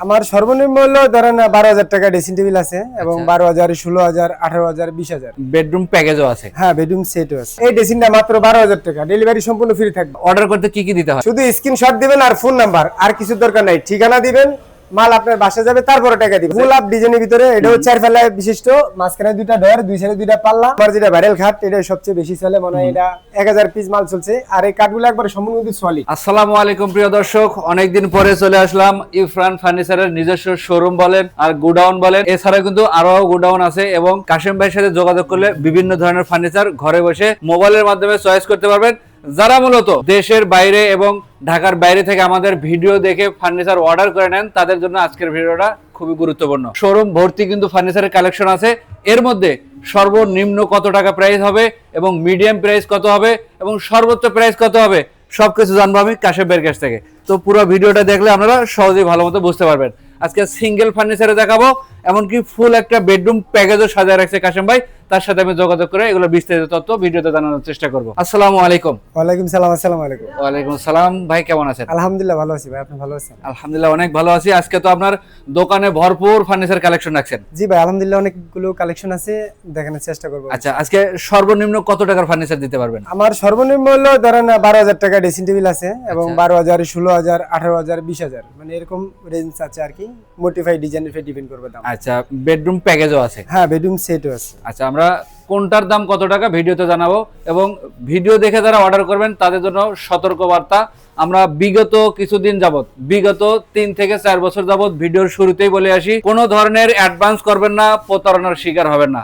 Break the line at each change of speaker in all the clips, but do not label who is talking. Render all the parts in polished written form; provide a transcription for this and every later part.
আমার সর্বনিম্ন হলো ধরেন 12,000 টাকা ড্রেসিং টেবিল আছে এবং 12,000, 16,000, 18,000, 20,000
বেডরুম প্যাকেজও আছে।
হ্যাঁ, বেডরুম সেটও আছে। এই ড্রেসিংটা মাত্র 12,000 টাকা, ডেলিভারি সম্পূর্ণ ফ্রি থাকবে।
অর্ডার করতে কি কি দিতে হয়?
শুধু স্ক্রিনশট দিবেন আর ফোন নাম্বার, আর কিছু দরকার নাই। ঠিকানা দিবেন, মাল আপনার বাসা যাবে, তারপরে টাকা দিবেন। ফুল আপ ডিজাইনের ভিতরে এটা হচ্ছে 4 ফেলা বিশিষ্ট, মাঝখানে দুইটা ডয়ার, দুই সাইডে দুইটা পাল্লা। আমার যেটা ভাইরাল খাট, এটা সবচেয়ে বেশি চলে, মনে হয় এটা 1000 পিস মাল চলছে। আর এই কাঠগুলো একবারে সম্পূর্ণ সলিড।
আসসালামু আলাইকুম প্রিয় দর্শক, অনেকদিন পরে চলে আসলাম ইরফান ফার্নিচারের নিজস্ব শোরুম বলেন আর গোডাউন বলেন, এছাড়া কিন্তু আরো গোডাউন আছে এবং কাশেম ভাইয়ের সাথে যোগাযোগ করলে বিভিন্ন ধরনের ফার্নিচার ঘরে বসে মোবাইলের মাধ্যমে চয়েস করতে পারবেন। যারা মূলত দেশের বাইরে এবং ঢাকার বাইরে থেকে আমাদের ভিডিও দেখে ফার্নিচার অর্ডার করে নেন, তাদের জন্য আজকের ভিডিওটা খুবই গুরুত্বপূর্ণ। শোরুম ভর্তি কিন্তু ফার্নিচারের কালেকশন আছে। এর মধ্যে সর্বনিম্ন কত টাকা প্রাইস হবে এবং মিডিয়াম প্রাইস কত হবে এবং সর্বোচ্চ প্রাইস কত হবে সবকিছু জানবো আমি কাশেম ভাইয়ের কাছ থেকে। তো পুরো ভিডিওটা দেখলে আপনারা সহজেই ভালো মতো বুঝতে পারবেন। আজকে সিঙ্গেল ফার্নিচারে দেখাবো, এমনকি ফুল একটা বেডরুম প্যাকেজও সাজায় রাখছে কাশেম ভাই। তার সাথে আমি যোগাযোগ করে এগুলো বিস্তারিত তথ্য ভিডিওতে জানানোর চেষ্টা করব। আসসালামু আলাইকুম।
ওয়ালাইকুম সালাম। আসসালামু আলাইকুম।
ওয়ালাইকুম সালাম। ভাই কেমন আছেন?
আলহামদুলিল্লাহ ভালো আছি ভাই, আপনি ভালো আছেন?
আলহামদুলিল্লাহ অনেক ভালো আছি। আজকে তো আপনার দোকানে ভরপুর ফার্নিচার কালেকশন রাখছেন।
জি ভাই, আলহামদুলিল্লাহ অনেকগুলো কালেকশন আছে, দেখানোর চেষ্টা করব।
আচ্ছা, আজকে সর্বনিম্ন কত টাকার ফার্নিচার দিতে পারবেন?
আমার সর্বনিম্ন হলো ধরেন 12,000 টাকা ড্রেসিং টেবিল আছে এবং 12,000, 16,000, 18,000, 20,000, মানে এরকম রেঞ্জ আছে আর কি। মোটিফাই ডিজাইনের উপর ডিপেন্ড করবে দাম।
আচ্ছা, বেডরুম প্যাকেজও আছে?
হ্যাঁ, বেডরুম সেটও আছে।
আচ্ছা, আমরা কোনটার দাম কত টাকা ভিডিওতে জানাবো এবং ভিডিও দেখে যারা অর্ডার করবেন তাদের জন্য সতর্কবার্তা। আমরা বিগত কিছুদিন যাবত, বিগত 3 থেকে 4 বছর যাবত ভিডিওর শুরুতেই বলে আসি, কোনো ধরনের অ্যাডভান্স করবেন না, প্রতারণার শিকার হবেন না।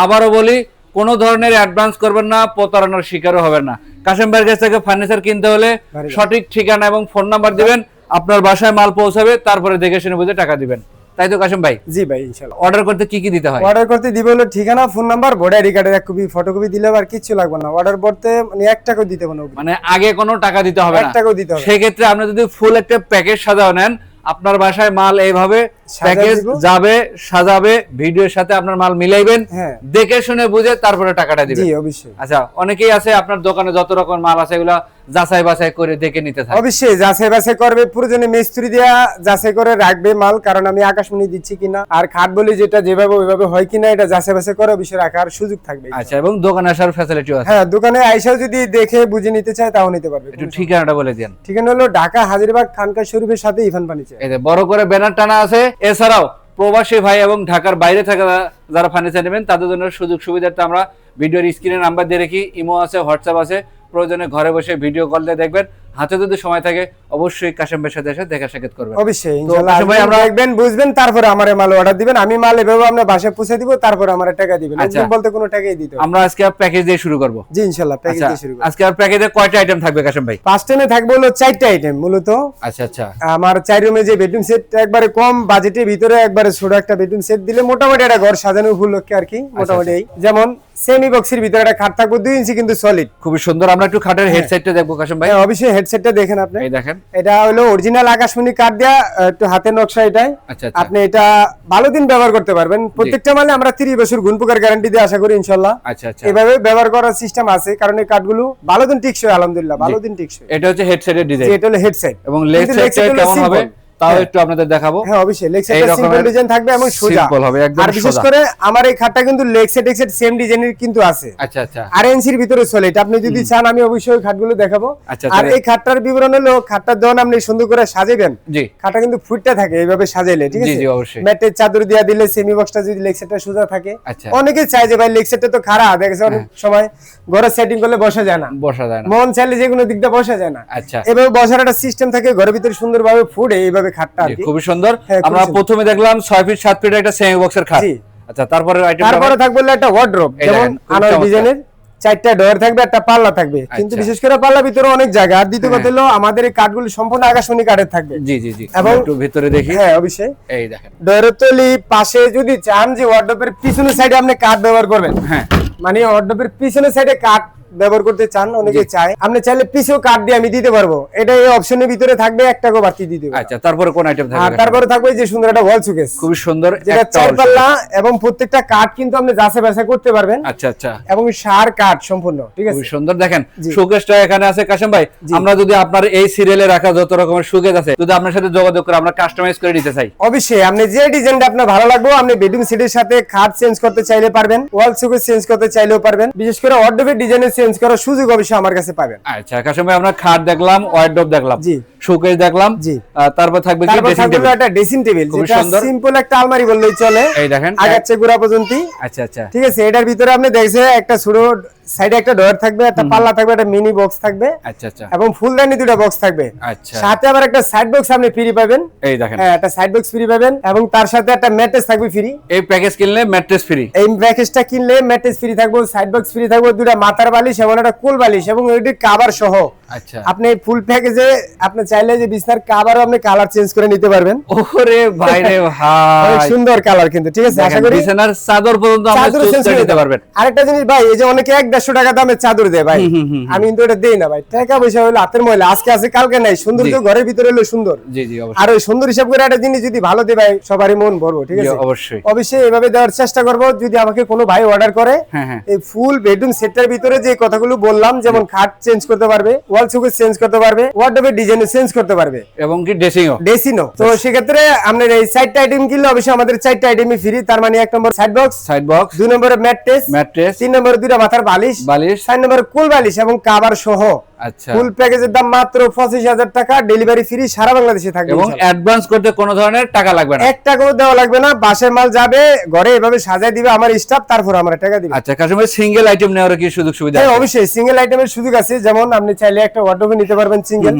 আবারও বলি, কোনো ধরনের অ্যাডভান্স করবেন না, প্রতারণার শিকারও হবেন না। কাশেম ভাইয়ের কাছ থেকে ফার্নিচার কিনতে হলে সঠিক ঠিকানা এবং ফোন নাম্বার দিবেন, আপনার বাসায় মাল পৌঁছাবে, তারপরে দেখে শুনে বুঝে টাকা দিবেন। তাই তো কাশেম ভাই?
জি ভাই, ইনশাআল্লাহ।
অর্ডার করতে কি কি দিতে হয়?
অর্ডার করতে দিবে হলো ঠিকানা, ফোন নাম্বার, ভোটার আইডি কার্ডের এক কপি, ফটোকপি দিলে আর কিছু লাগবে না। অর্ডার করতে মানে 1 টাকাও দিতে হবে না,
মানে আগে কোনো টাকা দিতে হবে না,
1 টাকাও দিতে হবে।
সেই ক্ষেত্রে আপনি যদি ফুল একটা প্যাকেজ সাজাও নেন, আপনার বাসায় মাল এইভাবে প্যাকেজ যাবে, সাজাবে, ভিডিওর সাথে আপনার মাল মিলাইবেন, দেখে শুনে বুঝে তারপরে টাকাটা দিবেন।
জি অবশ্যই।
আচ্ছা, অনেকেই আছে আপনার দোকানে যত রকম মাল আছে এগুলা যাচাই বাছাই করে দেখে নিতে থাকে।
অবশ্যই যাচাই বাছাই করবে, প্রয়োজনে মিস্ত্রি দিয়া যাচাই করে রাখবে মাল, কারণ আমি আকাশমণি দিচ্ছি কিনা আর খাট বলি যেটা যেভাবে ওইভাবে হয় কিনা, এটা যাচাই বাছাই করে অবশ্যই রাখার সুযোগ থাকবে।
আচ্ছা, এবং দোকানে আসার ফ্যাসিলিটিও আছে?
হ্যাঁ, দোকানে আইসাও যদি দেখে বুঝে নিতে চায় তাও নিতে পারবে।
একটু ঠিকানাটা বলে দেন।
ঠিকানা হলো ঢাকা হাজিরবাগ খানকা শরীফের সাথে ইরফান ফার্নিচার।
এই যে বড় করে ব্যানার টানা আছে। এছাড়াও প্রবাসী ভাই এবং ঢাকার বাইরে থাকা যারা ফার্নিচার নেবেন তাদের জন্য সুযোগ সুবিধার্থে আমরা ভিডিওর স্ক্রিনে নাম্বার দিয়ে রেখি, ইমো আছে, হোয়াটসঅ্যাপ আছে, প্রয়োজনে ঘরে বসে ভিডিও কল দিয়ে দেখবেন। হাতে যদি সময় থাকে অবশ্যই কাশেম ভাইয়ের সাথে এসে দেখা সাক্ষাৎ করবেন।
অবশ্যই ইনশাআল্লাহ ভাই, আমরা দেখবেন, বুঝবেন, তারপরে আমারে মাল অর্ডার দিবেন। আমি মাল এভাবে আপনার বাসায় পৌঁছে দিব, তারপরে আমারে টাকা দিবেন। একদম বলতে কোনো টাকাই দিতে হবে।
আমরা আজকে প্যাকেজ দিয়ে শুরু করব।
জি ইনশাআল্লাহ, প্যাকেজ দিয়ে শুরু করব।
আজকে আর প্যাকেজে কয়টা আইটেম থাকবে কাশেম ভাই?
5 থাকবে হলো 4টা আইটেম মূলত।
আচ্ছা আচ্ছা,
আমার 4 রুমে যে বেডরুম সেট, একবারে কম বাজেটের ভিতরে একবারে ছোট একটা বেডরুম সেট দিলে মোটামুটি একটা ঘর সাজানো উপলক্ষে আর কি। মোটামুটি যেমন সেমি বক্সের ভিতরে একটা খাট থাকবে 2 ইঞ্চি কিন্তু সলিড,
খুবই সুন্দর। আমরা একটু খাটের হেডসেটটা দেখবো কাশেম ভাই।
অবশ্যই হেডসেটটা দেখেন আপনি।
এই দেখেন,
এটা হলো অরিজিনাল আকাশমণি কাঠ দেয়া, একটু হাতের নকশা এটাই।
আচ্ছা,
আপনি এটা ভালো দিন ব্যবহার করতে পারবেন। প্রত্যেকটা মালে আমরা 30 বছর গুণ পোকার গ্যারান্টি দিয়ে আশা করি ইনশাআল্লাহ।
আচ্ছা আচ্ছা,
এভাবে ব্যবহার করার সিস্টেম আছে, কারণ এই কাঠগুলো ভালো দিন টিকসই, আলহামদুলিল্লাহ ভালো দিন টিকসই।
এটা হচ্ছে হেডসেটের ডিজাইন।
এটা হলো হেডসেট
এবং লেগ সাইডটা কেমন হবে তাও একটু আপনাদের দেখাবো।
হ্যাঁ অবশ্যই, লেগ সাইডটা সিম্পল ডিজাইন থাকবে এবং সোজা
সিম্পল হবে একদম।
আর বিশেষ করে আমার এই খাটটা কিন্তু লেগ সাইড এক্সেট সেম ডিজাইনের কিন্তু আছে।
আচ্ছা আচ্ছা,
আর এনসির ভিতরে সলিড। আপনি যদি চান আমি অবশ্যই খাটগুলো দেখাবো।
আচ্ছা,
আর এই খাটটার বিবরণ হলো, খাটটার যখন আপনি সুন্দর করে সাজাবেন,
জি,
খাটটা কিন্তু ফুটটা থাকে এইভাবে সাজাইলে, ঠিক আছে?
জি জি অবশ্যই।
ম্যাটের চাদর দিয়া দিলে সেমি বক্সটা যদি লেগ সাইডটা সোজা থাকে।
আচ্ছা,
অনেকে চায় যে ভাই লেগ সাইডটা তো খারাপ, দেখেছে অনেক সময় ঘরে সেটিং করলে বসা যায় না,
বসা যায় না,
মন চাইলে যে কোনো দিকটা বসা যায় না।
আচ্ছা,
এভাবে বসার একটা সিস্টেম থাকে, ঘরের ভিতরে সুন্দরভাবে ফুটে এইভাবে খাটটা আর কি।
খুবই সুন্দর। আমরা প্রথমে দেখলাম 6 ফিট 7 ফিট একটা সেমি বক্সের খাট। আচ্ছা, তারপরে থাকবে
একটা ওয়ার্ডরোব, যেমন আনোয়ার ডিজাইনের 4টা ডয়ার থাকবে, একটা পাল্লা থাকবে, কিন্তু বিশেষ করে পাল্লা ভিতরে অনেক জায়গা। আর দ্বিতীয় কথা হলো আমাদের এই কাঠগুলো সম্পূর্ণ আকাশমণি কাঠের থাকবে।
জি জি জি,
এবং
একটু ভিতরে দেখি।
হ্যাঁ অবশ্যই,
এই দেখেন
ডয়ারের তলি পাশে যদি চান যে ওয়ার্ডরোবের পিছনের সাইডে আপনি কাঠ ব্যবহার করবেন, হ্যাঁ মানে ওয়ার্ডরোবের পিছনের সাইডে কাঠ ব্যবহার করতে চান, অনেকে চায়, আপনি চাইলে পিছেও কাঠ দিয়ে আমি দিতে পারবো। এটা এই অপশনের ভিতরে থাকবে, 1 টাকা বাড়তি দিতে পারবো।
আচ্ছা, তারপরে কোন আইটেম
আর
থাকবে?
তারপরে থাকবে এই যে সুন্দর একটা ওয়াল শোকেস,
খুব সুন্দর
যেটা
একটা
4
wall
পাল্লা এবং প্রত্যেকটা কাঠ কিন্তু আপনি যাচাই বাছাই করতে পারবেন।
আচ্ছা আচ্ছা,
এবং সার কাঠ সম্পূর্ণ, ঠিক আছে?
খুব সুন্দর। দেখেন
জি।
শোকেসটা এখানে আছে কাশেম ভাই। আমরা যদি আপনার এই সিরিয়ালে রাখা যত রকমের শোকেস আছে, যদি আপনার সাথে যোগাযোগ করে আমরা কাস্টমাইজ করে দিতে চাই,
অবশ্যই আপনি যে ডিজাইনটা আপনার ভালো লাগবে, আপনি বেডরুম সেটের সাথে খাট চেঞ্জ করতে চাইলে পারবেন, ওয়াল শোকেস চেঞ্জ করতে চাইলেও পারবেন। বিশেষ করে ওয়ার্ডরোবের ডিজাইনে চেঞ্জ করার সুযোগ অবশ্যই আমার কাছে পাবেন।
আচ্ছা কাশেম ভাই, আমরা খাট দেখলাম, ওয়ার্ডরোব দেখলাম,
জি।
শোকেস দেখলাম,
জি।
তারপর থাকবে কি?
তারপর
ড্রেসিং
থাকবে
টেবিল।
একটা ড্রেসিং টেবিল,
খুব
যেটা
সুন্দর।
সিম্পল একটা আলমারি বললেই চলে,
এই দেখেন
আগাচ্ছে গোড়া পর্যন্ত।
আচ্ছা আচ্ছা,
ঠিক আছে, এটার ভিতরে আপনি দেখছেন একটা ছোট সাইডে একটা ডয়ার থাকবে, একটা পাল্লা থাকবে, একটা মিনি বক্স থাকবে,
আচ্ছা আচ্ছা
এবং ফুলদানি দুটো বক্স থাকবে।
আচ্ছা,
সাথে আবার একটা সাইড বক্স আপনি ফ্রি পাবেন।
এই দেখেন
হ্যাঁ, একটা সাইড বক্স ফ্রি পাবেন, এবং তার সাথে একটা ম্যাট্রেস থাকবে ফ্রি।
এই প্যাকেজ কিনলে ম্যাট্রেস ফ্রি।
এই প্যাকেজটা কিনলে ম্যাট্রেস ফ্রি থাকবে, সাইড বক্স ফ্রি থাকবে, দুটো মাথার বালিশ এবং একটা কোল বালিশ এবং ওইটি কভার সহ।
আচ্ছা,
আপনি ফুল প্যাকেজে আপনি চাইলে যে বিছনার কভারও আপনি কালার চেঞ্জ করে নিতে পারবেন।
ওরে ভাই রে
অনেক
ভাই,
সুন্দর কালার কিন্তু, ঠিক আছে? আশা করি
বিছানার চাদর পর্যন্ত আমরা
চাদর
চুজ
চেঞ্জ
করে
করে
দিতে পারবেন।
আরেকটা জিনিস ভাই, এই যে অনেকে 1-150 টাকা দামে চাদর দেয় ভাই, আমি কিন্তু এটা দেই না ভাই। টাকা পয়সা হলো হাতের ময়লা, আজকে আছে কালকে নাই। সৌন্দর্য ঘরের ভিতরে হলো সুন্দর।
জি জি, অবশ্যই
আর ওই সুন্দর হিসাব করে একটা জিনিস যদি ভালো দেয় ভাই, সবারই মন ভরবো, ঠিক
জি,
আছে?
অবশ্যই।
অবশ্যই এভাবে দেওয়ার চেষ্টা করব। যদি আমাকে কোনো ভাই অর্ডার করে,
হ্যাঁ হ্যাঁ,
এই ফুল বেডরুম সেটটার ভিতরে যে কথাগুলো বললাম, যেমন খাট চেঞ্জ করতে পারবে, ওয়াল শোকেস চেঞ্জ করতে পারবে, ওয়ার্ডরোবের ডিজাইন চেঞ্জ করতে পারবে,
এবং কি ড্রেসিংও।
ডেসিনো। তো সেক্ষেত্রে আপনার এই 4টা আইটেম কিনলে অবশ্যই আমাদের 4টা আইটেমই ফ্রি। তার মানে 1 নম্বর সাইড বক্স,
সাইড বক্স,
2 নম্বরে ম্যাট্রেস,
3
নম্বরে দুটো মাথার বালিশ, 4 নম্বরে কোল বালিশ এবং কভার সহ।
আচ্ছা,
ফুল প্যাকেজের দাম মাত্র 25,000 টাকা, ডেলিভারি ফ্রি, সারা বাংলাদেশে থাকবে
এবং
ইনশাআল্লাহ।
অ্যাডভান্স করতে কোনো ধরনের টাকা লাগবে না।
1 টাকাও দেওয়া লাগবে না, বাসায় মাল যাবে, ঘরে এভাবে সাজায় দিবে আমার স্টাফ, তারপর আমরা টাকা দিব।
আচ্ছা কাশেম ভাই, সিঙ্গেল আইটেম নেওয়ার কি সুযোগ সুবিধা
হ্যাঁ,
আছে?
অবশ্যই সিঙ্গেল আইটেমের সুযোগ আছে। যেমন আপনি চাইলে একটা ওয়ার্ডরোব নিতে পারবেন সিঙ্গেল,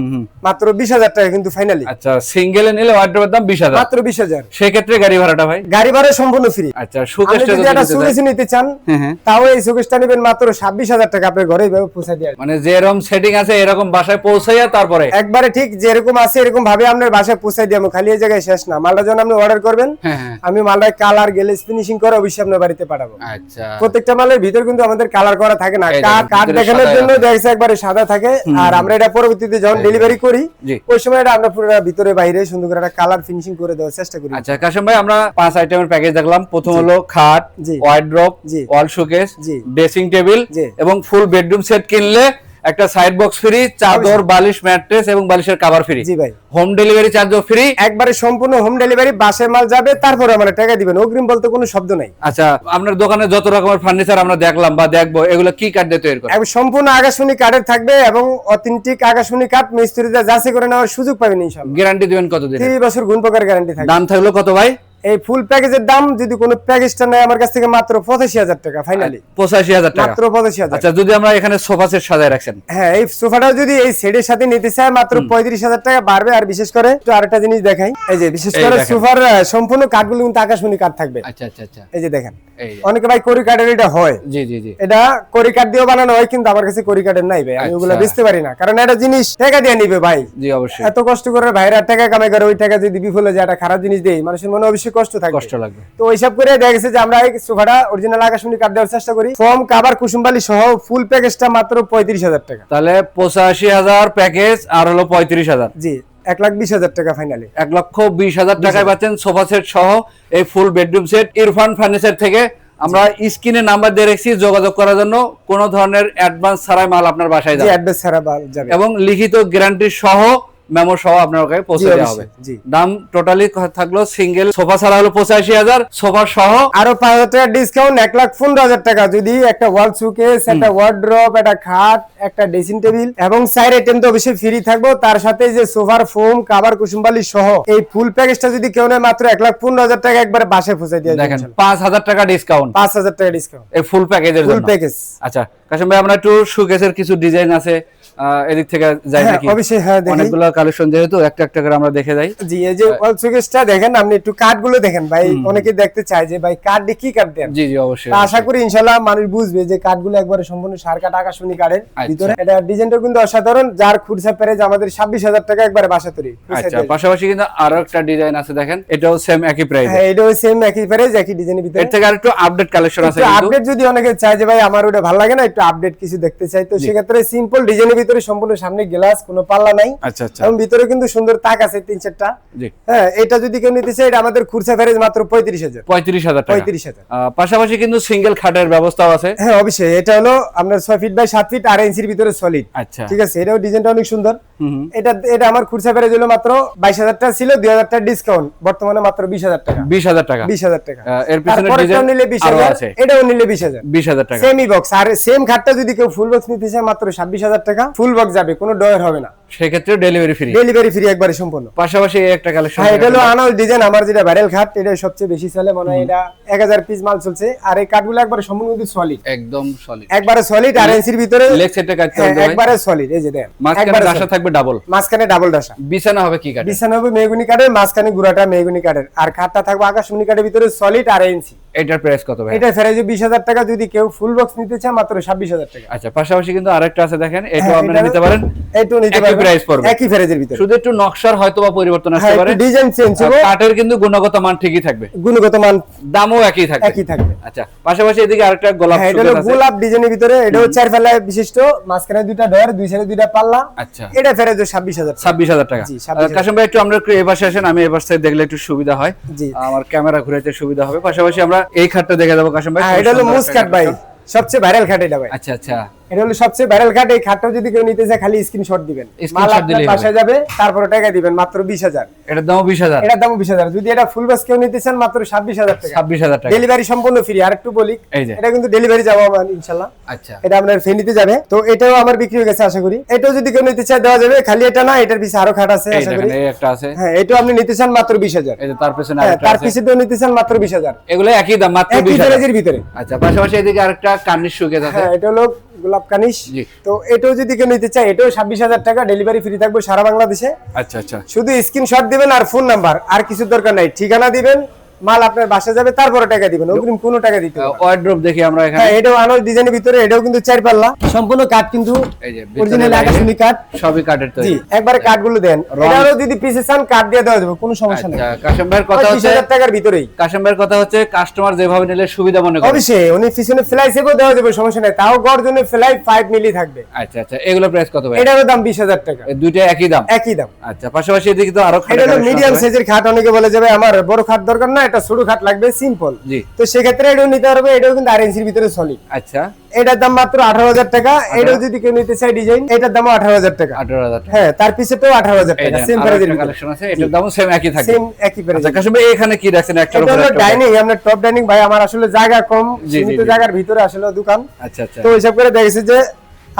মাত্র 20,000 টাকা কিন্তু ফাইনালি।
আচ্ছা, সিঙ্গেলে নিলে ওয়ার্ডরোবের দাম 20,000,
মাত্র 20,000।
সেক্ষেত্রে গাড়ি ভাড়াটা ভাই?
গাড়ি ভাড়া সম্পূর্ণ ফ্রি।
আচ্ছা,
আপনি
শোকেসটা
যদি
যদি
একটা
নিতে
শোকেস
চাই?
নিতে চান,
হ্যাঁ হ্যাঁ,
তাও এই শোকেসটা নেবেন মাত্র 26,000 টাকা, আপনার ঘরে এভাবে পৌঁছে দিয়ে আসবে।
মানে যেরকম সেটিং আছে এরকম বাসায় পৌঁছাইয়া তারপরে
একবারে ঠিক যেরকম আছে এরকম ভাবে আপনার বাসায় পৌঁছে দিয়ে খালি এই জায়গায় শেষ না। মালটা যখন আপনি অর্ডার করবেন,
হ্যাঁ হ্যাঁ,
আমি মালটা কালার গ্লেজ ফিনিশিং করে অবশ্যই আপনার বাড়িতে পাঠাবো।
আচ্ছা,
প্রত্যেকটা মালের ভিতর কিন্তু আমাদের কালার করা থাকে না,
এই দেখেন,
কাঠ
ভিতরে
দেখানোর
সাদা
জন্য
আছে।
দেখছে একবারে সাদা থাকে। আর আমরা এটা পরবর্তীতে যখন ডেলিভারি করি,
জি।
ওই সময় এটা আমরা পুরো ভিতরে বাইরে সুন্দর করে একটা কালার ফিনিশিং করে দেওয়ার চেষ্টা করি।
আচ্ছা কাশেম ভাই, আমরা 5 আইটেমের প্যাকেজ দেখলাম। প্রথম হলো খাট,
জি।
ওয়ার্ডরোব,
জি।
ওয়াল শোকেস,
জি।
ড্রেসিং টেবিল
জি।
এবং ফুল বেডরুম সেট কিনলে একটা সাইড বক্স ফ্রি, চাদর, বালিশ, ম্যাট্রেস এবং বালিশের কভার ফ্রি।
জি ভাই,
হোম ডেলিভারি চার্জও ফ্রি।
একবারে সম্পূর্ণ হোম ডেলিভারি, বাসায় মাল যাবে, তারপর আমরা টাকা দিবেন। অগ্রিম বলতে কোনো শব্দ নাই।
আচ্ছা, আপনার দোকানে যত রকমের ফার্নিচার আমরা দেখলাম বা দেখবো, এগুলো কি কাঠ দিয়ে তৈরি করা?
এবং সম্পূর্ণ আকাশমণি কাঠের থাকবে এবং অথেন্টিক আকাশমণি কাঠ মিস্ত্রিতে যাচাই করে নেওয়ার সুযোগ পাবেন ইনশাআল্লাহ।
গ্যারান্টি দিবেন কতদিন?
30 বছর গুণ প্রকার গ্যারান্টি থাকবে।
দাম থাকলো কত ভাই?
এই ফুল প্যাকেজের দাম যদি কোনো প্যাকেজটা নেয় আমার কাছ থেকে মাত্র 85,000 টাকা ফাইনালি।
85,000 টাকা,
মাত্র 85,000।
আচ্ছা, যদি আমরা এখানে সোফা সেট সাজায় রাখছেন?
হ্যাঁ, এই সোফাটাও যদি এই সেটের সাথে নিতে চায় মাত্র 35,000 টাকা বাড়বে। আর বিশেষ করে একটু আরেকটা জিনিস দেখাই, এই যে বিশেষ
এই
করে
দেখেন।
সোফার সম্পূর্ণ কাঠগুলো কিন্তু আকাশমণি কাঠ থাকবে।
আচ্ছা আচ্ছা আচ্ছা,
এই যে দেখেন,
এই যে।
অনেকে ভাই কড়ি কাঠের এটা হয়,
জি জি জি,
এটা কড়ি কাঠ দিয়েও বানানো হয়, কিন্তু আমার কাছে কড়ি কাঠের নাই ভাই, আমি ওগুলা
আচ্ছা।
বেচতে পারি না। কারণ এটা জিনিস টাকা দিয়ে নিবে ভাই,
জি অবশ্যই
এত কষ্ট করে ভাইরা টাকা কামাই করে, ওই টাকা যদি বিফলে যায় একটা খারাপ জিনিস দেই, মানুষের মনে অবশ্যই কষ্ট থাকবে,
কষ্ট লাগবে।
তো ওইসব করে দেখা গেছে যে আমরা এই সোফাটা অরিজিনাল আকাশমণি কাঠ দেওয়ার চেষ্টা করি। ফর্ম কভার কুসুমবালি সহ ফুল প্যাকেজটা মাত্র 35,000 টাকা।
তাহলে 85,000 প্যাকেজ আর হলো 35,000,
জি, 1,20,000 টাকা ফাইনালি।
1,20,000 টাকায় পাচ্ছেন সোফা সেট সহ এই full bedroom set Irfan furniture থেকে। আমরা স্ক্রিনে নাম্বার দিয়ে রেখেছি, যোগাযোগ করার জন্য। কোনো ধরনের অ্যাডভান্স ছাড়াই মাল আপনার বাসায়
জি,
যাবে
অ্যাডভান্স ছাড়া যাবে
এবং লিখিত গ্যারান্টি সহ মেমো সহ আপনার কাছে পৌঁছে
জি,
দেওয়া হবে।
অবশ্যই, জি।
দাম টোটালি থাকলো সিঙ্গেল সোফা ছাড়া হলো 85,000, সোফা সহ
আরো 5,000 টাকা ডিসকাউন্ট, 1,15,000 টাকা। যদি একটা ওয়াল শোকেস, একটা ওয়ার্ডরোব, একটা খাট, একটা ড্রেসিং টেবিল এবং 4 আইটেম তো অবশ্যই ফ্রি থাকবো। তার সাথে যে সোফার ফোম কভার কুসুমবালি সহ এই ফুল প্যাকেজটা যদি কেউ নেয় মাত্র 1,15,000 টাকা একবারে বাসায় পৌঁছে দিয়ে যাবে।
দেখেন 5,000 টাকা ডিসকাউন্ট
5,000 টাকা ডিসকাউন্ট
এই ফুল প্যাকেজের
ফুল
জন্য।
প্যাকেজ।
আচ্ছা কাশেম ভাই, আমরা একটু শোকেসের কিছু ডিজাইন আছে এদিক থেকে যাই
হ্যাঁ,
নাকি?
অবশ্যই, হ্যাঁ, দেখি।
অনেকগুলো কালেকশন যেহেতু একটা একটা করে আমরা দেখে যাই।
জি, এই যে ওয়াল শোকেসটা দেখেন, আপনি একটু কাঠ গুলো দেখেন ভাই, অনেকে দেখতে চায় যে ভাই কাঠ দিয়ে কি কাঠ দেন।
জি জি অবশ্যই।
তা আশা করি ইনশাআল্লাহ মানুষ বুঝবে যে কাঠগুলো একবারে সম্পূর্ণ সার কাঠ, আকাশমণি কাঠের ভিতরে। এটা ডিজাইনটা কিন্তু অসাধারণ, যার খুচরা প্রাইস আমাদের 26,000 টাকা একবারে বাসা তৈরি।
আচ্ছা, পাশাপাশি কিন্তু আরো একটা ডিজাইন আছে দেখেন, এটাও সেম একই প্রাইস।
হ্যাঁ, এটাও সেম একই প্রাইস, একই ডিজাইনের ভিতরে।
এর থেকে আরেকটু আপডেট কালেকশন আছে
একটু
কিন্তু।
আপডেট যদি অনেকে চায় যে ভাই আমার ওটা ভালো লাগে না, একটু আপডেট কিছু দেখতে চাই, তো সেক্ষেত্রে সিম্পল ডিজাইনের ভিতরে সম্পূর্ণ সামনে গ্লাস, কোনো পাল্লা নাই।
আচ্ছা আচ্ছা।
এবং ভিতরে কিন্তু সুন্দর তাক আছে 3-4টা।
জি।
হ্যাঁ, এটা যদি কেউ নিতে চায়, এটা আমাদের খুচরা প্রাইস মাত্র 35,000।
35,000 টাকা।
35,000।
পাশাপাশি কিন্তু সিঙ্গেল খাটের ব্যবস্থাও আছে।
হ্যাঁ, অবশ্যই। এটা হলো আপনার 6 ফিট বাই 7 ফিট 2.5 ইঞ্চির ভিতরে সলিড।
আচ্ছা।
ঠিক আছে, এটাও ডিজাইনটা অনেক সুন্দর। এটা আমার খুচরা প্রাইস হলো মাত্র 22,000 টাকা ছিল, 2,000 টাকা ডিসকাউন্ট, বর্তমানে মাত্র 20,000 টাকা।
20,000 টাকা।
20,000 টাকা।
এর পিছনে
তারপরে
ডিজাইন
নিলে
আরো
20,000,
আছে।
এটাও নিলে 20,000।
20,000 টাকা।
সেমি বক্স, আর সেম খাটটা যদি কেউ ফুল বক্স নিতে চায় মাত্র 26,000 টাকা। ফুল বক্স যাবে, কোনো ডয়ার হবে না,
সেক্ষেত্রে ডেলিভারি ফ্রি।
ডেলিভারি ফ্রি একবারে সম্পূর্ণ।
পাশাপাশি এই একটা কালেকশন।
হ্যাঁ, এটা হলো আনাল ডিজাইন, আমার যেটা ভাইরাল খাট, এটা সবচেয়ে বেশি চলে, মনে হয় এটা 1000 পিস মাল চলছে। আর এই কাঠগুলো একবারে সম্পূর্ণ কিন্তু সলিড,
একদম সলিড,
একবারে সলিড, 2.5 ইঞ্চির ভিতরে
লেগ সেটে কাজ
হ্যাঁ,
করবে।
একবারে সলিড। এই যে দেখেন,
মাঝখানে
একবারে
ডাসা
solid।
থাকবে ডাবল,
মাঝখানে ডাবল ডাসা।
বিছানা হবে কি কাঠের?
বিছানা হবে মেহগনি কাঠের, মাঝখানে গুড়াটা মেহগনি কাঠের, আর খাটটা থাকবে আকাশমণি কাঠের ভিতরে সলিড 2.5 ইঞ্চি।
এটার প্রাইস কত ভাই?
এটা ফেরে যে 20,000 টাকা, যদি কেউ ফুল বক্স নিতে চায় মাত্র 26,000 টাকা।
আচ্ছা, পাশাপাশি কিন্তু আরেকটা আছে দেখেন, এটাও
হ্যাঁ,
আপনারা
এটা-
নিতে পারেন।
এটাও নিতে
একই
পারবেন,
প্রাইস পড়বে,
একই ফেরেজের ভিতরে।
শুধু একটু নকশার হয়তোবা পরিবর্তন
হ্যাঁ,
আসতে
একটু
পারে।
ডিজাইন চেঞ্জ হবে,
কাঠের কিন্তু গুণগত মান ঠিকই থাকবে,
গুণগত মান
দামও একই থাকবে।
একই থাকবে।
আচ্ছা, পাশাপাশি এদিকে আরেকটা গোলাপ
হ্যাঁ, এটা
শোকেস
হলো
আছে।
গোলাপ ডিজাইনের ভিতরে, এটাও 4 ফেলা বিশিষ্ট, মাঝখানে 2টা ডয়ার, 2 সাইডে 2টা পাল্লা।
আচ্ছা,
এটা ফেরে যে 26,000 টাকা।
26,000 টাকা।
জি, 26,000
কাশিম ভাই একটু আমরা একটু এই পাশে আসেন, আমি এই পাশে দেখলে একটু সুবিধা হয়,
জি।
আমার ক্যামেরা ঘুরাইতে সুবিধা হবে। পাশাপাশি আমরা এই খাটটা দেখে দেবো কাশিম ভাই।
হ্যাঁ,
খুব
এটা হলো
সুন্দর
মুস
একটা
কাঠ ভাই,
কালেকশন।
সবচেয়ে ভাইরাল খাট এটা ভাই।
আচ্ছা আচ্ছা,
এটা হলো সবচেয়ে ভাইরাল খাট। এই খাটটাও যদি কেউ নিতে চায়, খালি স্ক্রিনশট দিবেন,
Screenshot
মাল আপনার
দিলেই হবে।
বাসায় যাবে, তারপরে টাকা দিবেন মাত্র 20,000।
এটার দামও 20,000।
এটার দাম 20,000। যদি এটা ফুল বাস কেউ নিতে চান মাত্র 26,000 টাকা।
26,000 টাকা।
ডেলিভারি সম্পূর্ণ ফ্রি। আর একটু বলি,
এই যে।
এটা কিন্তু ডেলিভারি যাবো আমার ইনশাআল্লাহ।
আচ্ছা,
এটা আপনার ফেনীতে যাবে, তো এটাও আমার বিক্রি হয়ে গেছে আশা করি। এটাও যদি কেউ নিতে চায় দেওয়া যাবে, খালি এটা না, এটার পিছে আরো খাট আছে
এই
আশা
দেখেন,
করি।
এই একটা আছে।
হ্যাঁ, এটাও আপনি নিতে চান মাত্র 20,000।
এই যে তার পেছনে
হ্যাঁ,
আরেকটা
তার
আছে।
পিছেও নিতে চান মাত্র 20,000।
এগুলো একই দাম, মাত্র
একই
20,000।
প্রাইজের ভিতরে।
আচ্ছা, পাশাপাশি এদিকে আরেকটা কার্নিশ শোকেস আছে।
হ্যাঁ, এটা হলো গোলাপ কানিশ।
জি।
তো এটাও যদি কেউ নিতে চায়, এটাও 26,000 টাকা, ডেলিভারি ফ্রি থাকবে সারা বাংলাদেশে।
আচ্ছা আচ্ছা,
শুধু স্ক্রিনশট দিবেন আর ফোন নাম্বার, আর কিছু দরকার নাই। ঠিকানা দিবেন, মাল আপনার বাসা যাবে, তারপরে টাকা দিবেন, অগ্রিম কোনো টাকা দিতে হবে না।
ওয়ার্ড্রোব দেখি আমরা এখানে।
হ্যাঁ, এটাও আনার ডিজাইনের ভিতরে, এটাও কিন্তু 4 পাল্লা, সম্পূর্ণ কাঠ, কিন্তু
এই যে ভিতরে
অরিজিনাল
বাইরে
আকাশমণি কাঠ।
সবই কাঠের তৈরি।
জি, একবারে কাঠগুলো দেন।
রং-
এটারও যদি পিছে চান কাঠ দিয়ে দেওয়া যাবে, কোনো সমস্যা নেই।
আচ্ছা, কাশিম ভাইয়ের কথা হচ্ছে,
30,000 টাকার ভিতরেই।
কাশিম ভাইয়ের কথা হচ্ছে কাস্টমার যেভাবে নিলে সুবিধা মনে করে।
অবশ্যই উনি পিছনে ফ্লাই সেভও দেওয়া যাবে, সমস্যা নেই। তাও গর্জনের ফ্লাই 5 মিলি থাকবে।
আচ্ছা আচ্ছা, এগুলো প্রাইস কত ভাই?
এটারও দাম 20,000 টাকা,
এই দুইটা একই দাম।
একই দাম।
আচ্ছা, পাশাপাশি এদিকে তো আরো
এটা
খাটের
হলো
collection
মিডিয়াম
আছে।
সাইজের খাট। অনেকে বলে যাবে আমার বড় খাট দরকার না, এটা ছোট খাট লাগবে, সিম্পল।
জি।
তো সেক্ষেত্রে এটাও নিতে পারবে। এটাও কিন্তু 2.5 ইঞ্চির ভিতরে সলিড।
আচ্ছা,
এটার দাম মাত্র 18,000 টাকা। এটাও যদি কেউ নিতে চায় ডিজাইন, এটার দামও 18,000 টাকা।
18,000 টাকা।
হ্যাঁ, তার পিছেটাও 18,000
এই
টাকা,
দেন,
সেম
আরো
প্রাইজের
একটা
ভিতরে,
কালেকশন আছে, এটার দামও সেম একই থাকবে।
সেম একই প্রাইস।
আচ্ছা, কাশিম ভাই এখানে কি রাখছেন একটার
এটা
উপর
হলো
একটা?
ডাইনিং, আপনার টপ ডাইনিং ভাই। আমার আসলে জায়গা কম,
জি,
সীমিত
জি।
জায়গার ভিতরে আসলে দোকান,
আচ্ছা আচ্ছা,
তো হিসাব করে দেখেছি যে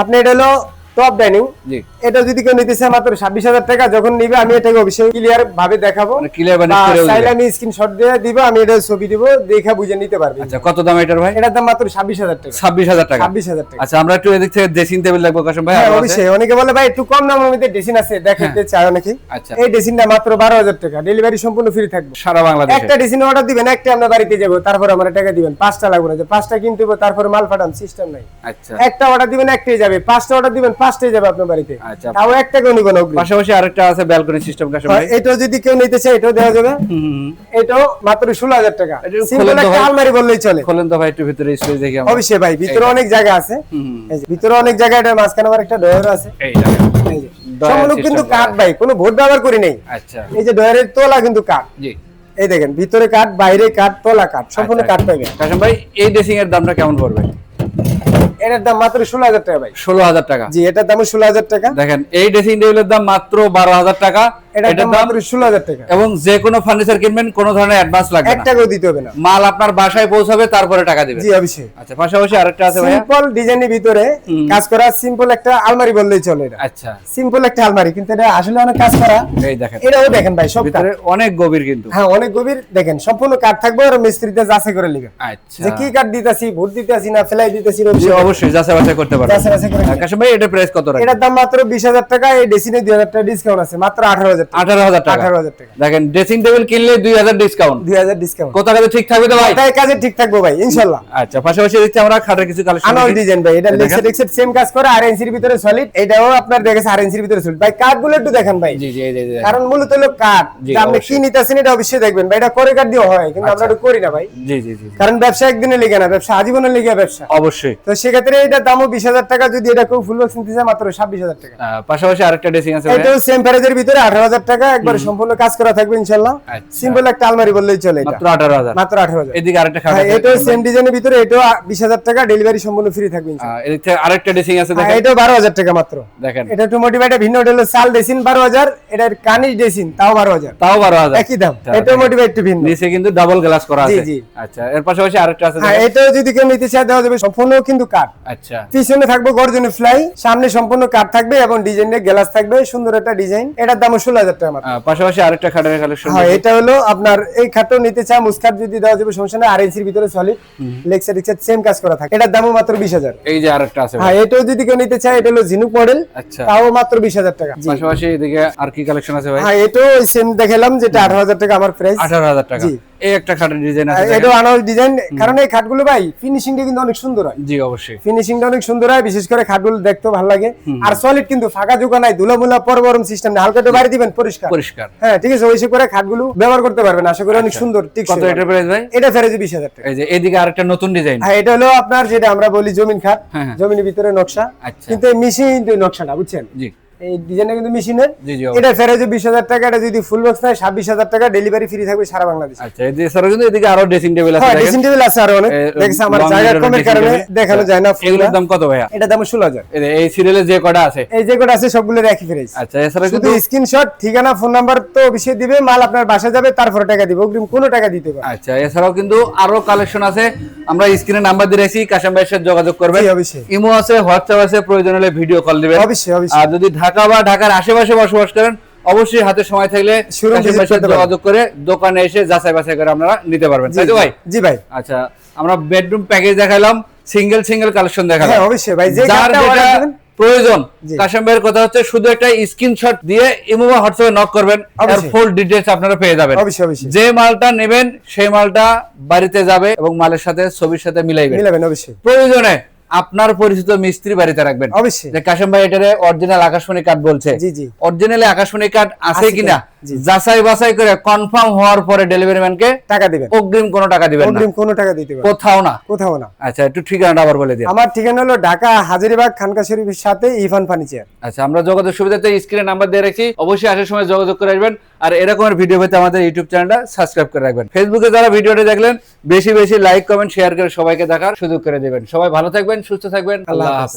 আপনি এটা হলো টপ ডাইনিং।
জি।
এটা যদি কেউ নিতে চায় মাত্র 26,000 টাকা। যখন নিবে আমি এটাকে অবশ্যই ক্লিয়ার ভাবে দেখাবো,
মানে clear বানিয়ে
বা
করেও দিবে।
চাইলে আমি স্ক্রিনশট দিয়ে দিব, আমি এটা ছবি দিব, দেখে বুঝে নিতে পারবে।
আচ্ছা, কত দাম এটার ভাই?
এটার দাম মাত্র 26,000 টাকা।
26,000 টাকা।
26,000 টাকা।
আচ্ছা, আমরা একটু এদিক থেকে ড্রেসিং টেবিল লাগবো কাশিম ভাই।
হ্যাঁ,
আরো আছে?
অবশ্যই। অনেকে বলে ভাই একটু কম দামের মধ্যে ড্রেসিং আছে, দেখাতে চায় অনেকে।
আচ্ছা।
এই ড্রেসিংটা মাত্র 12,000 টাকা, ডেলিভারি সম্পূর্ণ ফ্রি থাকবে
সারা বাংলাদেশে।
একটা ড্রেসিং অর্ডার দিবেন, একটা আমরা বাড়িতে যাবো, তারপর আমরা টাকা দিবেন। 5টা লাগবে না যে 5টা কিনতে হবে তারপরে মাল পাঠান, সিস্টেম নাই।
আচ্ছা
একটা অর্ডার দিবেন, একটাই যাবে। 5টা অর্ডার দিবেন, 5টাই যাবে আপনার বাড়িতে।
আচ্ছা।
তাও একটা কেউ নিবেন অগ্রিম।
পাশাপাশি আরেকটা আছে ব্যালকনি সিস্টেম কাশিম ভাই।
এটাও যদি কেউ নিতে চায়, এটাও দেওয়া যাবে। এটাও মাত্র 16,000 টাকা।
এটা
সিম্পল
খোলেন তো
একটা
ভাই।
আলমারি বললেই চলে।
খোলেন তো ভাই একটু ভিতরে স্পেস দেখি আমরা।
অবশ্যই ভাই, ভিতরে অনেক জায়গা আছে। এই যে ভিতরে অনেক জায়গা, এটা মাঝখানে আবার একটা ডয়ার আছে।
এই দেখেন।
এই যে
ডয়ার
সম্পূর্ণ
system
কিন্তু
করা
কাঠ
আছে।
ভাই, কোনো ভোট ব্যবহার করি নাই।
আচ্ছা,
এই যে ডয়ারের তোলা কিন্তু কাঠ।
জি।
এই দেখেন, ভিতরে কাঠ, বাইরে কাঠ, তোলা কাঠ, সম্পূর্ণ
আচ্ছা,
কাঠ পাইবেন।
কাশিম ভাই এই ড্রেসিং এর দামটা কেমন পড়বে?
এটার দাম মাত্র 16,000 টাকা ভাই।
16,000 টাকা।
জি, এটার দাম 16,000 টাকা।
দেখেন, এই ড্রেসিং টেবিলের দাম মাত্র 12,000 টাকা।
এটার দাম মাত্র 16000 টাকা।
এবং যে কোনো ফার্নিচার কিনবেন কোনো ধরনের অ্যাডভান্স লাগবে
1
না,
টাকাও দিতে হবে না,
মাল আপনার বাসায় পৌঁছাবে তারপরে টাকা দিবেন।
জি অবশ্যই।
আচ্ছা, পাশাপাশি আরেকটা আছে ভাইয়া,
সিম্পল ডিজাইনের ভিতরে কাজ করা সিম্পল একটা আলমারি বললেই চলে। এটা
আচ্ছা
সিম্পল একটা আলমারি, কিন্তু এটা আসলে অনেক কাজ করা।
এই দেখেন,
এটাও দেখেন ভাই সব কাঠ।
ভিতরে অনেক গভীর কিন্তু।
হ্যাঁ অনেক গভীর, দেখেন সম্পূর্ণ কাঠ থাকবে আর মিস্ত্রিতে যাচাই করে নেবেন
আচ্ছা,
যে কি কাঠ দিতেছি, ভোট দিতেছি না ফেলাই দিতেছি।
জি, অবশ্যই যাচাই বাছাই করতে পারবেন।
যাচাই বাছাই করে নেবেন।
কাশিম ভাই এটার প্রাইস কত রাখবেন?
এটার দাম মাত্র 20000 টাকা, এই ডেসিনে 2000 টাকা ডিসকাউন্ট আছে, মাত্র 18000 টাকা।
18000 টাকা।
18000 টাকা।
দেখেন ড্রেসিং টেবিল কিনলে 2000 ডিসকাউন্ট।
2000 ডিসকাউন্ট।
কত টাকা ঠিক থাকবে তো ভাই?
তাই কাজে ঠিক থাকবো ভাই ইনশাআল্লাহ।
আচ্ছা, পাশাপাশি দেখছি আমরা খাটের কিছু কালেকশন।
আনোয়ার ডিজাইন ভাই, এটা
দেখেন।
লেক্সেট এক্সেট সেম কাজ করে, আর এনসির ভিতরে সলিড। এটাও আপনার দেখেছে আর এনসির ভিতরে সলিড। ভাই কাঠগুলো একটু দেখেন ভাই,
জি জি জি জি।
কারণ মূলত হলো কাঠ।
জি,
যে আপনি কি
অবশ্যই।
নিতেছেন এটা অবশ্যই দেখবেন ভাই, এটা করে কাঠ দিয়ে হয়, কিন্তু আমরা এটা করি না ভাই।
জি জি জি,
কারণ ব্যবসা একদিনে লেগে না, ব্যবসা আজীবনের লেগে ব্যবসা।
অবশ্যই।
তো সেক্ষেত্রে এটার দামও 20000 টাকা, যদি এটা কেউ ফুল বক্স নিতে চায় মাত্র 26000 টাকা।
পাশাপাশি আরেকটা ড্রেসিং আছে ভাই।
এটাও সেম প্রাইজের ভিতরে 18000 টাকা, একবারে সম্পূর্ণ কাজ করা থাকবে ইনশাআল্লাহ।
আচ্ছা।
সিম্পল একটা আলমারি বললেই চলে, এটা
মাত্র 18000।
মাত্র 18000।
এদিকে আরেকটা খাট
হ্যাঁ
আছে।
এটাও সেম ডিজাইনের ভিতরে, এটাও 20000 টাকা, ডেলিভারি সম্পূর্ণ ফ্রি থাকবে ইনশাআল্লাহ।
এদিকে আরেকটা ড্রেসিং আছে
হ্যাঁ
দেখেন।
এটাও 12000 টাকা মাত্র।
দেখেন
এটা একটু মোটিভেট ভিন্ন, এটা হলো সাল ডেসিন 12000, এটার কানিজ ডেসিন তাও 12000,
তাও 12000।
একই দাম।
আচ্ছা,
এটাও মোটিভেট একটু ভিন্ন।
নিচে কিন্তু ডাবল গ্লাস করা
জি,
আছে।
জি।
আচ্ছা, এর পাশাপাশি আরেকটা আছে
হ্যাঁ
দেখেন।
এটাও যদি কেউ নিতে চায় দেওয়া যাবে, সম্পূর্ণ কিন্তু কাঠ।
আচ্ছা,
পিছনে থাকবে গর্জনের ফ্লাই, সামনে সম্পূর্ণ কাঠ থাকবে এবং ডিজাইনের গ্লাস থাকবে, সুন্দর একটা ডিজাইন। এটার দাম 16000 টাকা মাত্র।
পাশাপাশি আরেকটা খাটের কালেকশন।
হ্যাঁ এটা হলো আপনার এই খাটও নিতে চায়, মুসকাট যদি দেওয়া যাবে সমস্যা নেই, আর এনসির ভিতরে সলিড লেক্সের এক্সেট সেম কাজ করা থাকে, এটার দামও মাত্র 20000।
এই যে আরেকটা আছে
হ্যাঁ এটাও যদি কেউ নিতে চায়, এটা হলো ঝিনুক মডেল,
আচ্ছা,
তাও মাত্র 20000 টাকা।
পাশাপাশি এদিকে আর কি কালেকশন আছে ভাই?
হ্যাঁ এটাও সেম দেখালাম, যেটা 18000 টাকা আমার প্রাইস।
18000 টাকা।
জি।
এই একটা খাটের ডিজাইন আছে দেখেন।
এটাও আনোয়ার ডিজাইন, কারণ এই খাটগুলো ভাই ফিনিশিংটা কিন্তু অনেক সুন্দর হয়।
জি অবশ্যই।
ফিনিশিংটা অনেক সুন্দর হয়, বিশেষ করে খাটগুলো দেখতেও ভালো লাগে। আর সলিড কিন্তু ফাঁকা জোকা নাই, ধুলামুলা পরবরম সিস্টেম না, হালকা একটু বাড়ি দিবেন পরিষ্কার।
পরিষ্কার।
হ্যাঁ ঠিক আছে, ওইসব করে খাটগুলো ব্যবহার করতে পারবেন, আশা করি অনেক সুন্দর। ঠিক
কত এটার প্রাইস ভাই?
এটা ফেরেছে 20000 টাকা।
এই যে এদিকে আরেকটা নতুন ডিজাইন।
হ্যাঁ এটা হলো আপনার যেটা আমরা বলি জমিন খাট,
হ্যাঁ, হ্যাঁ।
জমিনের ভিতরে নকশা,
আচ্ছা।
কিন্তু মেশিন নকশাটা বুঝছেন,
জি
এই ডিজাইনটা কিন্তু মেশিনের।
জি জি,
এটা ফেরেছে 20000 টাকা, এটা যদি ফুল বক্স নেয় 26000 টাকা, ডেলিভারি ফ্রি থাকবে সারা বাংলাদেশ।
আচ্ছা, এদিকে স্যার কিন্তু এদিকে আরো ড্রেসিং টেবিল আছে
হ্যাঁ
দেখেন।
ড্রেসিং টেবিল আছে আরো অনেক, দেখছ আমার
long
জায়গা
mirror
কমের
dressing
কারণে
table।
দেখানো যায় না।
এগুলোর দাম কত ভাইয়া?
এটা দাম 16000।
এই সিরিয়ালে যে কটা আছে।
এই যে কোড আছে সবগুলো একই প্রাইস।
আচ্ছা, এছাড়া
শুধু
কিন্তু
স্ক্রিনশট, ঠিকানা, ফোন নাম্বার তো অবশ্যই দিবে, মাল আপনার বাসা যাবে, তারপরে টাকা দিবে, অগ্রিম কোনো টাকা দিতে পারে।
আচ্ছা, এছাড়াও কিন্তু আরো কালেকশন আছে, আমরা স্ক্রিনে নাম্বার দিয়ে রাখছি, কাশেম ভাইয়ের সাথে যোগাযোগ করবেন।
জি, অবশ্যই।
ইমো আছে, হোয়াটসঅ্যাপ আছে, প্রয়োজন হলে ভিডিও কল দিবেন।
অবশ্যই অবশ্যই।
আর যদি ঢাকা বা ঢাকার আশেপাশে বসবাস করেন, অবশ্যই হাতে সময় থাকলে
Showroom
কাশেম
visit
ভাইয়ের সাথে
করতে পারেন।
যোগাযোগ করে দোকানে এসে যাচাই বাছাই করে আপনারা নিতে পারবেন, তাই তো ভাই?
জি ভাই।
আচ্ছা, আমরা বেডরুম প্যাকেজ দেখাইলাম, সিঙ্গেল কালেকশন দেখালাম।
হ্যাঁ অবশ্যই ভাই, যে
যার
কার্ডটা
যেটা
অর্ডার দিবেন
প্রয়োজন,
জি।
কাশেম ভাইয়ের কথা হচ্ছে শুধু একটা স্ক্রিনশট দিয়ে ইমো বা হোয়াটসঅ্যাপে নক করবেন, আর
অবশ্যই।
ফুল ডিটেইলস আপনারা পেয়ে যাবেন।
অবশ্যই অবশ্যই
যে মালটা নেবেন সেই মালটা বাড়িতে যাবে এবং মালের সাথে ছবির সাথে মিলাইবেন।
মিলাবেন অবশ্যই
প্রয়োজনে আপনার পরিচিত মিস্ত্রি বাড়িতে রাখবেন।
অবশ্যই।
যে কাশেম ভাই এটারে অরিজিনাল আকাশমণি কাঠ বলছে,
জি, জি।
অরিজিনালি আকাশমণি কাঠ আছে
আছে
কিনা
জি।
যাচাই বাছাই করে কনফার্ম হওয়ার পরে ডেলিভারি ম্যানকে
টাকা দিবেন,
অগ্রিম কোনো টাকা দিবেন না,
অগ্রিম কোনো টাকা দিতে পারে
কোথাও না।
কোথাও না।
আচ্ছা, একটু ঠিকানাটা আবার বলে দিন।
আমার ঠিকানা হলো ঢাকা হাজারীবাগ খানকা শরীফের সাথে ইরফান ফার্নিচার।
আচ্ছা, আমরা যোগাযোগ সুবিধাতে স্ক্রিনে নাম্বার দিয়ে রাখছি, অবশ্যই আসার সময় যোগাযোগ করে আসবেন। আর এরকমের ভিডিও পেতে আমাদের ইউটিউব চ্যানেলটা সাবস্ক্রাইব করে রাখবেন। ফেসবুকে যারা ভিডিওটা দেখলেন, বেশি বেশি লাইক কমেন্ট শেয়ার করে সবাইকে দেখার সুযোগ করে দেবেন। সবাই ভালো থাকবেন, সুস্থ থাকবেন, আল্লাহ হাফেজ।